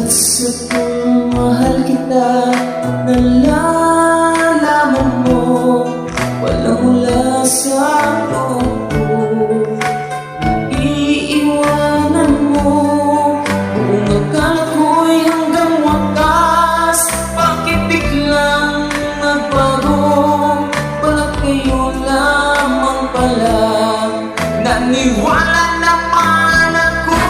At kung mahal kita, nalalaman mo, walang wala sa loob ko. Iiwanan mo, kung akala ko'y hanggang wakas. Bakit biglang nagbago? Bakit kayo lamang pala? Naniwala naman ako.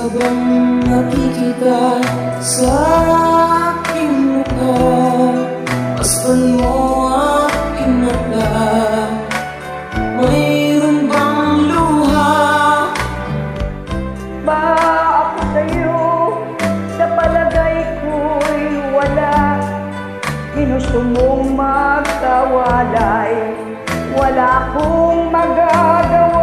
Habang nakikita sa aking mukha, paspan mo aking mata. Mayroon bang luha? Ba ako sa'yo, sa palagay ko'y wala. Ginusto mong magkawalay, wala akong magagawa.